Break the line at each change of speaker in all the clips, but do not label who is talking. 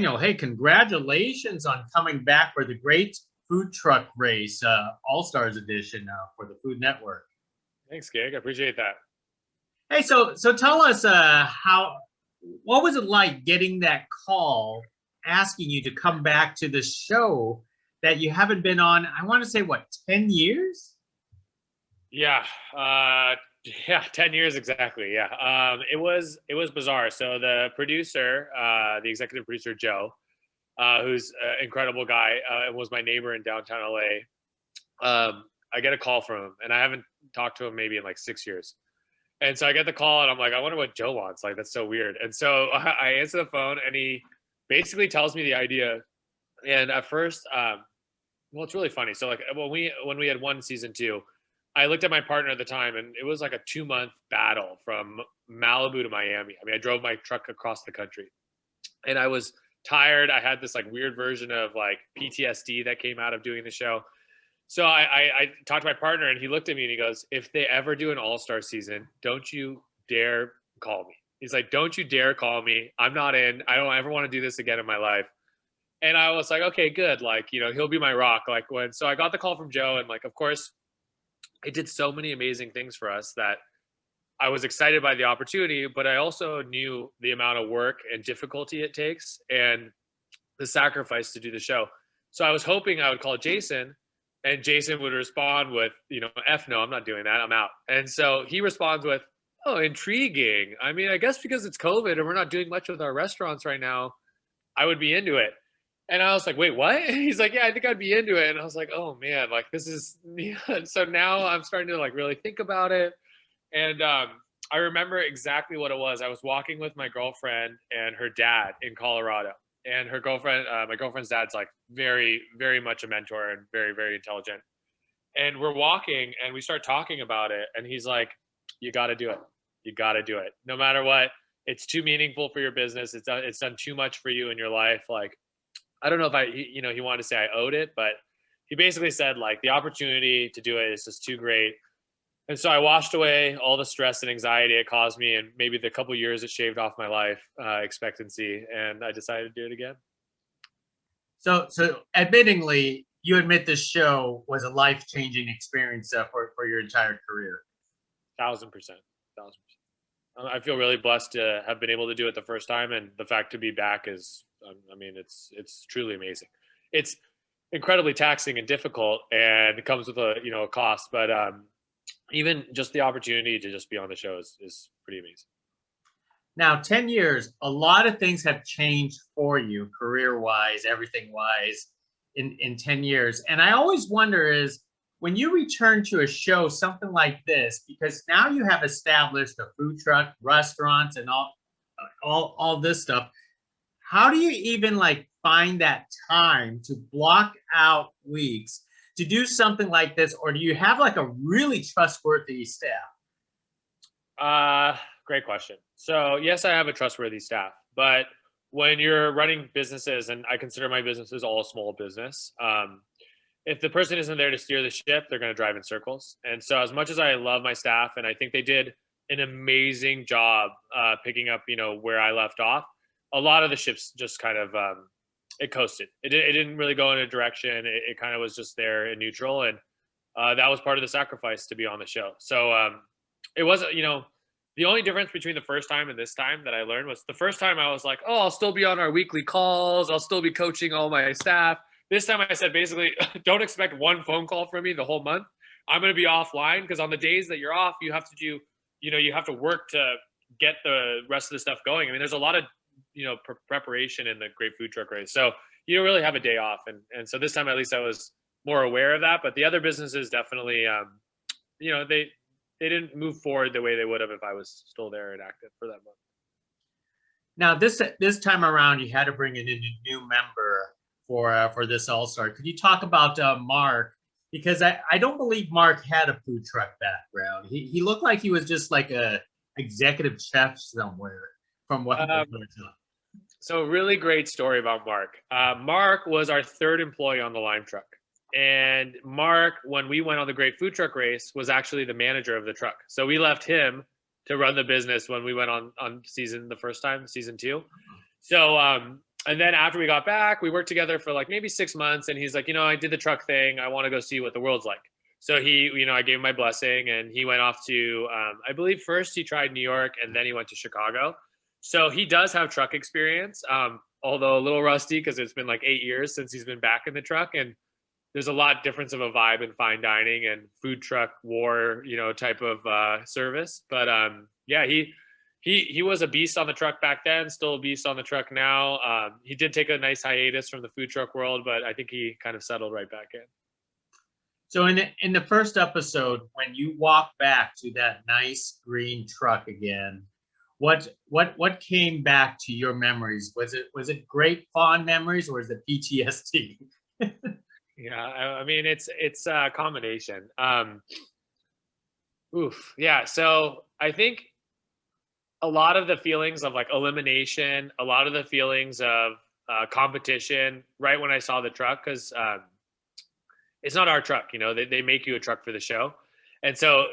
Daniel, hey, congratulations on coming back for the great food truck race, All Stars edition for the Food Network.
Thanks, Gig. I appreciate that.
Hey, so tell us what was it like getting that call asking you to come back to the show that you haven't been on? I want to say what, 10 years?
Yeah, yeah, 10 years exactly. Yeah, it was bizarre. So the producer, the executive producer Joe, who's an incredible guy, and was my neighbor in downtown LA. I get a call from him, and I haven't talked to him maybe in like 6 years. And so I get the call, and I'm like, I wonder what Joe wants. Like, that's so weird. And so I answer the phone, and he basically tells me the idea. And at first, well, it's really funny. So like when we had won season two, I looked at my partner at the time, and it was like a 2 month battle from Malibu to Miami. I mean, I drove my truck across the country, and I was tired. I had this like weird version of like PTSD that came out of doing the show. So I talked to my partner, and he looked at me and he goes, "If they ever do an all-star season, don't you dare call me." He's like, "Don't you dare call me. I'm not in. I don't ever want to do this again in my life." And I was like, "Okay, good. Like, he'll be my rock." Like so I got the call from Joe, and like, of course, it did so many amazing things for us that I was excited by the opportunity, but I also knew the amount of work and difficulty it takes and the sacrifice to do the show. So I was hoping I would call Jason, and Jason would respond with, F no, I'm not doing that. I'm out. And so he responds with, "Oh, intriguing. I mean, I guess because it's COVID and we're not doing much with our restaurants right now, I would be into it." And I was like, "Wait, what?" He's like, "Yeah, I think I'd be into it." And I was like, "Oh man, like this is," yeah. So now I'm starting to like really think about it. And I remember exactly what it was. I was walking with my girlfriend and her dad in Colorado. And her girlfriend, my girlfriend's dad's like very, very much a mentor and very, very intelligent. And we're walking and we start talking about it. And he's like, "You got to do it. You got to do it. No matter what, it's too meaningful for your business. It's done too much for you in your life. Like, I don't know if he wanted to say I owed it, but he basically said like the opportunity to do it is just too great." And so I washed away all the stress and anxiety it caused me, and maybe the couple years it shaved off my life expectancy, and I decided to do it again.
So admittingly, you admit this show was a life-changing experience for your entire career.
1,000%. 1,000%. I feel really blessed to have been able to do it the first time, and the fact to be back is, I mean, it's truly amazing. It's incredibly taxing and difficult, and it comes with a cost, but even just the opportunity to just be on the show is pretty amazing.
Now, 10 years, a lot of things have changed for you career-wise, everything-wise in 10 years. And I always wonder is when you return to a show, something like this, because now you have established a food truck, restaurants, and all this stuff, how do you even like find that time to block out weeks to do something like this? Or do you have like a really trustworthy staff?
Great question. So yes, I have a trustworthy staff, but when you're running businesses, and I consider my businesses all a small business, if the person isn't there to steer the ship, they're going to drive in circles. And so as much as I love my staff, and I think they did an amazing job picking up, where I left off, a lot of the ships just kind of, it coasted. It didn't really go in a direction. It kind of was just there in neutral. And that was part of the sacrifice to be on the show. So it wasn't, the only difference between the first time and this time that I learned was the first time I was like, "Oh, I'll still be on our weekly calls. I'll still be coaching all my staff." This time I said, basically, don't expect one phone call from me the whole month. I'm going to be offline because on the days that you're off, you have to do, you have to work to get the rest of the stuff going. I mean, there's a lot of, preparation in the Great Food Truck Race. So you don't really have a day off. And so this time, at least I was more aware of that. But the other businesses definitely, they didn't move forward the way they would have if I was still there and active for that month.
Now, this time around, you had to bring in a new member for this All-Star. Could you talk about Mark? Because I don't believe Mark had a food truck background. He looked like he was just like a executive chef somewhere from what
So really great story about Mark. Mark was our third employee on the lime truck. And Mark, when we went on the Great Food Truck Race, was actually the manager of the truck. So we left him to run the business when we went on season the first time, season two. So And then after we got back, we worked together for like maybe 6 months. And he's like, I did the truck thing. I want to go see what the world's like. So he, I gave him my blessing, and he went off to, I believe first he tried New York, and then he went to Chicago. So he does have truck experience, although a little rusty because it's been like 8 years since he's been back in the truck. And there's a lot difference of a vibe in fine dining and food truck war, type of service. But yeah, he was a beast on the truck back then, still a beast on the truck now. He did take a nice hiatus from the food truck world, but I think he kind of settled right back in.
So in the first episode, when you walk back to that nice green truck again, what came back to your memories? Was it great fond memories, or is it PTSD?
Yeah, I mean it's a combination. Yeah. So I think a lot of the feelings of like elimination, a lot of the feelings of competition, right when I saw the truck, because it's not our truck, they make you a truck for the show. And so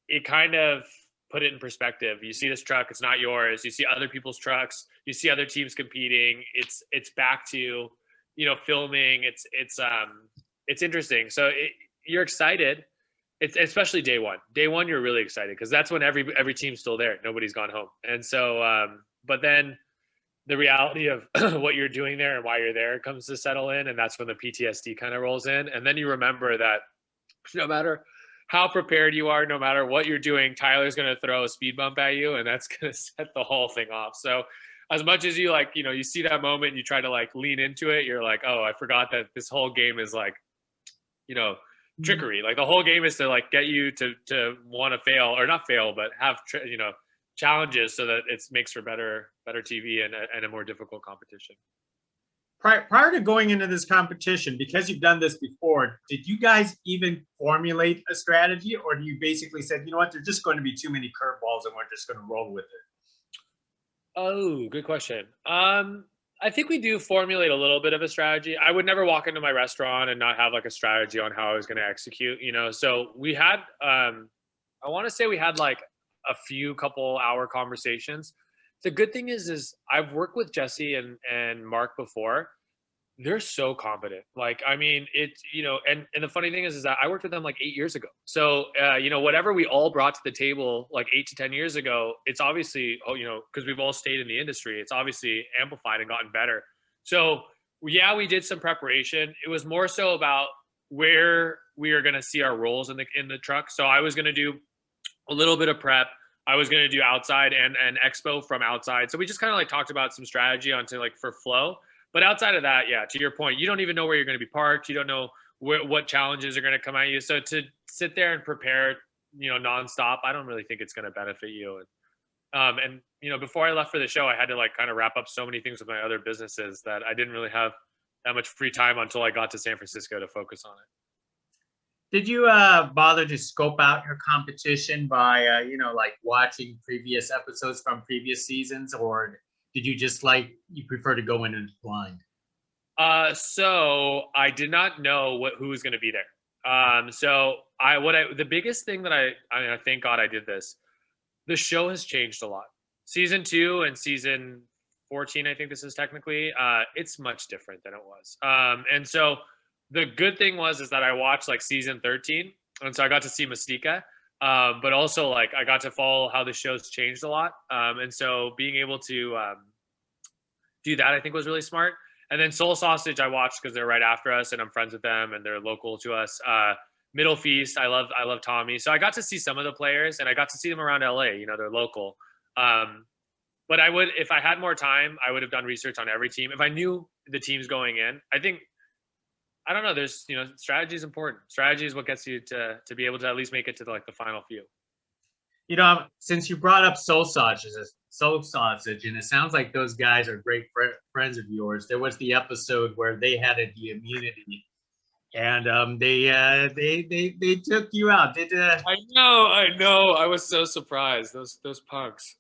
it kind of put it in perspective. You see this truck, it's not yours. You see other people's trucks, you see other teams competing. It's back to, filming. It's interesting. So you're excited. It's especially day one. Day one, you're really excited because that's when every team's still there. Nobody's gone home. And so, but then the reality of what you're doing there and why you're there comes to settle in. And that's when the PTSD kind of rolls in. And then you remember that no matter how prepared you are, no matter what you're doing, Tyler's going to throw a speed bump at you, and that's going to set the whole thing off. So as much as you you see that moment and you try to like lean into it, you're like, oh, I forgot that this whole game is like, trickery. Like the whole game is to like get you to want to fail, or not fail, but have, challenges so that it makes for better TV and a more difficult competition.
Prior to going into this competition, because you've done this before, did you guys even formulate a strategy, or do you basically said, there's just going to be too many curveballs and we're just going to roll with it?
Oh, good question. I think we do formulate a little bit of a strategy. I would never walk into my restaurant and not have like a strategy on how I was going to execute, So we had, I want to say we had like a few couple hour conversations. The good thing is I've worked with Jesse and Mark before. They're so competent. Like, I mean, it's, and the funny thing is that I worked with them like 8 years ago. So, whatever we all brought to the table like 8 to 10 years ago, it's obviously, because we've all stayed in the industry, it's obviously amplified and gotten better. So yeah, we did some preparation. It was more so about where we are going to see our roles in the truck. So I was going to do a little bit of prep. I was going to do outside and expo from outside. So we just kind of like talked about some strategy onto like for flow. But outside of that, yeah, to your point, you don't even know where you're going to be parked. You don't know what challenges are going to come at you. So to sit there and prepare, nonstop, I don't really think it's going to benefit you. And before I left for the show, I had to like kind of wrap up so many things with my other businesses that I didn't really have that much free time until I got to San Francisco to focus on it.
Did you bother to scope out your competition by, like watching previous episodes from previous seasons, or did you just you prefer to go in blind?
So I did not know who was going to be there. So the biggest thing that I thank God I did this. The show has changed a lot. Season 2 and season 14, I think this is technically, it's much different than it was. And so the good thing is that I watched like season 13, and so I got to see Mystica, but also like I got to follow how the show's changed a lot. And so being able to do that, I think was really smart. And then Soul Sausage I watched because they're right after us and I'm friends with them and they're local to us. Middle Feast, I love Tommy. So I got to see some of the players and I got to see them around LA, they're local. But if I had more time, I would have done research on every team. If I knew the teams going in, I don't know. There's, strategy is important. Strategy is what gets you to be able to at least make it to the final few.
Since you brought up Soul Sausage, and it sounds like those guys are great friends of yours. There was the episode where they had the immunity, and they took you out.
I know. I was so surprised. Those punks.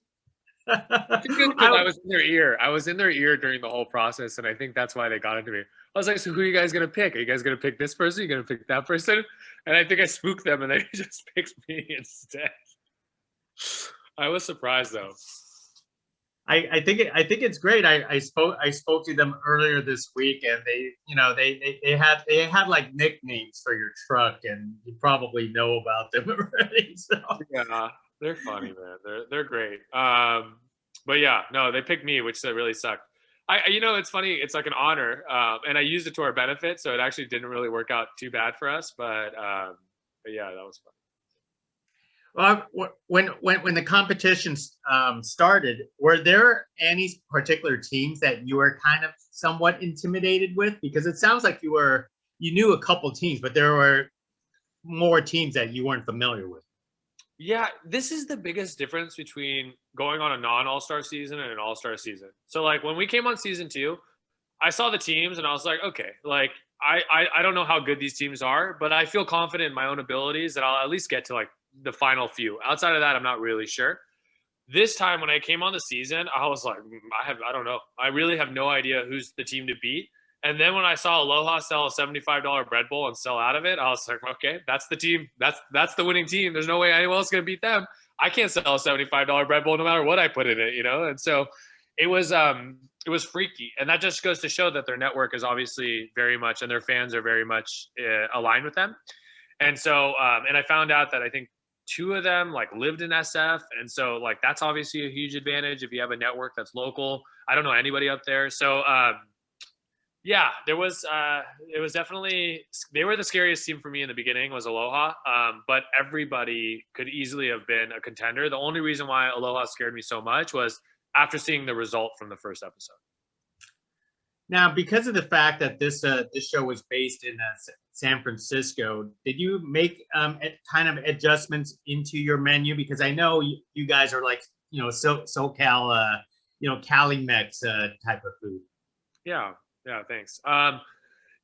I think it's because I was in their ear. I was in their ear during the whole process, and I think that's why they got into me. I was like, so who are you guys going to pick? Are you guys going to pick this person? Are you going to pick that person? And I think I spooked them, and they just picked me instead. I was surprised, though.
I think it's great. I spoke to them earlier this week, and they they had like nicknames for your truck, and you probably know about them already. So
Yeah, they're funny, man. They're great. But yeah, no, they picked me, which really sucked. It's funny. It's like an honor, and I used it to our benefit, so it actually didn't really work out too bad for us. But yeah, that was fun.
well, when the competition started, were there any particular teams that you were kind of somewhat intimidated with? Because it sounds like you knew a couple teams, but there were more teams that you weren't familiar with.
Yeah, this is the biggest difference between going on a non-all-star season and an all-star season. So like when we came on season 2, I saw the teams and I was like, okay, like I don't know how good these teams are, but I feel confident in my own abilities that I'll at least get to like the final few. Outside of that, I'm not really sure. This time when I came on the season, I was like, I don't know. I really have no idea who's the team to beat. And then when I saw Aloha sell a $75 bread bowl and sell out of it, I was like, okay, that's the team. That's the winning team. There's no way anyone else is gonna beat them. I can't sell a $75 bread bowl no matter what I put in it, And so it was freaky, and that just goes to show that their network is obviously very much, and their fans are very much aligned with them. And so, and I found out that I think 2 of them like lived in SF, and so like that's obviously a huge advantage if you have a network that's local. I don't know anybody up there, so yeah, it was definitely, they were the scariest team for me in the beginning was Aloha, but everybody could easily have been a contender. The only reason why Aloha scared me so much was after seeing the result from the first episode.
Now, because of the fact that this show was based in San Francisco, did you make kind of adjustments into your menu? Because I know you guys are like SoCal, Cali Mex type of food.
Yeah, thanks.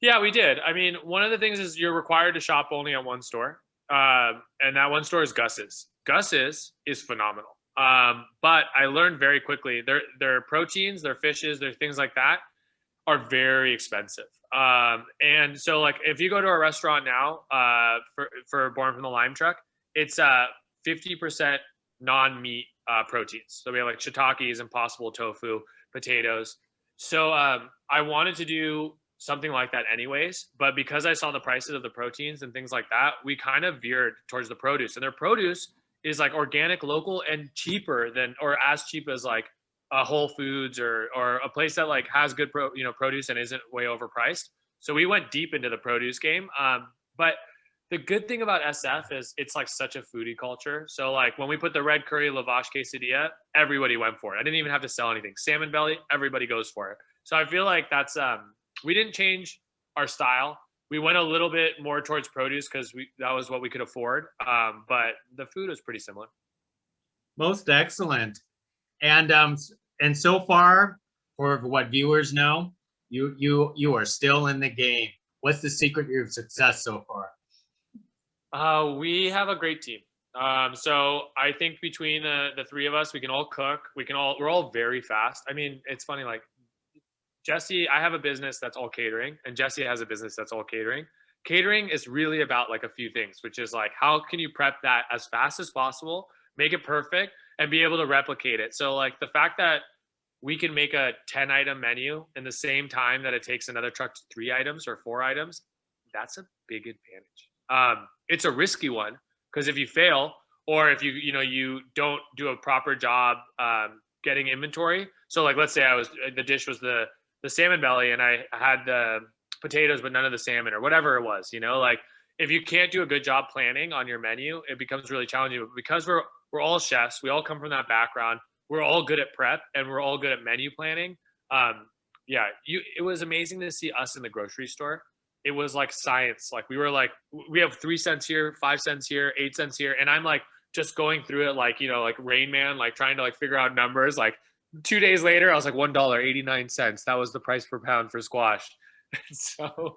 Yeah, we did. I mean, one of the things is you're required to shop only at one store, and that one store is Gus's. Gus's is phenomenal. But I learned very quickly their proteins, their fishes, their things like that are very expensive. And so like if you go to a restaurant now for Born from the Lime Truck, it's 50% non-meat proteins. So we have like shiitakes, impossible tofu, potatoes. So I wanted to do something like that anyways, but because I saw the prices of the proteins and things like that, we kind of veered towards the produce. And their produce is like organic, local, and cheaper than, or as cheap as like Whole Foods or a place that like has good produce and isn't way overpriced. So we went deep into the produce game. But the good thing about SF is it's like such a foodie culture. So like when we put the red curry lavash quesadilla, everybody went for it. I didn't even have to sell anything. Salmon belly, everybody goes for it. So I feel like that's we didn't change our style. We went a little bit more towards produce because that was what we could afford. But the food was pretty similar.
Most excellent. And so far, for what viewers know, you are still in the game. What's the secret of your success so far?
We have a great team. So I think between the 3 of us, we can all cook. We're all very fast. I mean, it's funny, like Jesse, I have a business that's all catering, and Jesse has a business that's all catering. Catering is really about like a few things, which is like, how can you prep that as fast as possible, make it perfect, and be able to replicate it. So like the fact that we can make a 10 item menu in the same time that it takes another truck to 3 items or 4 items, that's a big advantage. It's a risky one because if you fail, or if you don't do a proper job getting inventory. So like, let's say the dish was the salmon belly and I had the potatoes, but none of the salmon or whatever it was, like if you can't do a good job planning on your menu, it becomes really challenging. But because we're all chefs, we all come from that background. We're all good at prep and we're all good at menu planning. It was amazing to see us in the grocery store. It was like science. Like we have 3 cents here, 5 cents here, 8 cents here. And I'm like, just going through it, like, like Rain Man, like trying to like figure out numbers. Like 2 days later, I was like $1.89. That was the price per pound for squash. So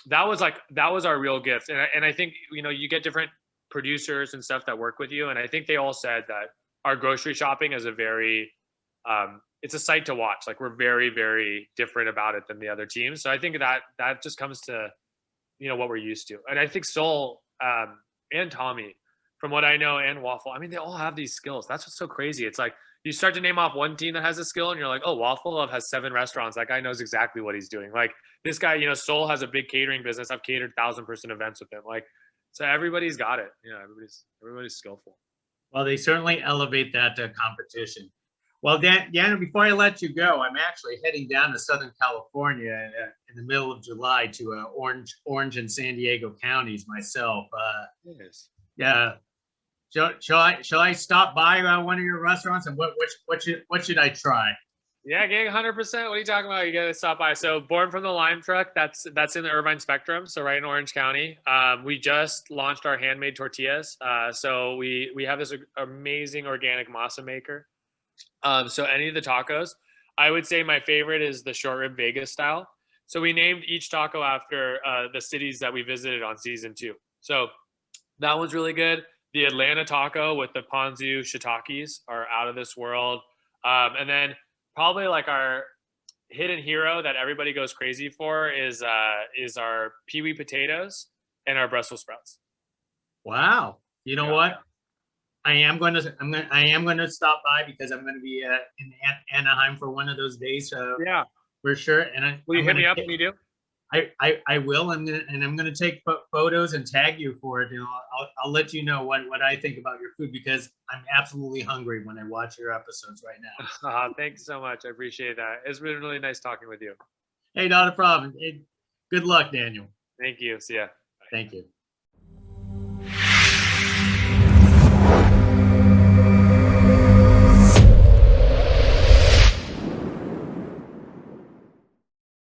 that was our real gift. And I think, you get different producers and stuff that work with you. And I think they all said that our grocery shopping is a very, it's a sight to watch. Like we're very, very different about it than the other teams. So I think that just comes to, what we're used to. And I think Soul and Tommy, from what I know, and Waffle, I mean, they all have these skills. That's what's so crazy. It's like you start to name off one team that has a skill, and you're like, oh, Waffle Love has 7 restaurants. That guy knows exactly what he's doing. Like this guy, you know, Soul has a big catering business. I've catered 1,000-person events with him. Like, so everybody's got it. You know, everybody's skillful.
Well, they certainly elevate that competition. Well, Daniel, before I let you go, I'm actually heading down to Southern California in the middle of July to Orange and San Diego counties myself.
Yes.
Yeah. Shall I stop by one of your restaurants, and what should I try?
Yeah, gang, 100%. What are you talking about? You gotta stop by. So, Born from the Lime Truck, that's in the Irvine Spectrum, so right in Orange County. We just launched our handmade tortillas. So we have this amazing organic masa maker. So any of the tacos, I would say my favorite is the short rib Vegas style. So we named each taco after the cities that we visited on season 2. So that one's really good. The Atlanta taco with the ponzu shiitakes are out of this world. And then probably like our hidden hero that everybody goes crazy for is our peewee potatoes and our Brussels sprouts.
Wow. You know what? I am going to stop by because I'm going to be in Anaheim for one of those days.
Yeah,
for sure. And
will you hit me up when you do?
I will. I'm gonna take photos and tag you for it. You know, I'll let you know what I think about your food, because I'm absolutely hungry when I watch your episodes right now.
Thanks so much. I appreciate that. It's been really nice talking with you.
Hey, not a problem. Hey, good luck, Daniel.
Thank you. See ya.
Thank you.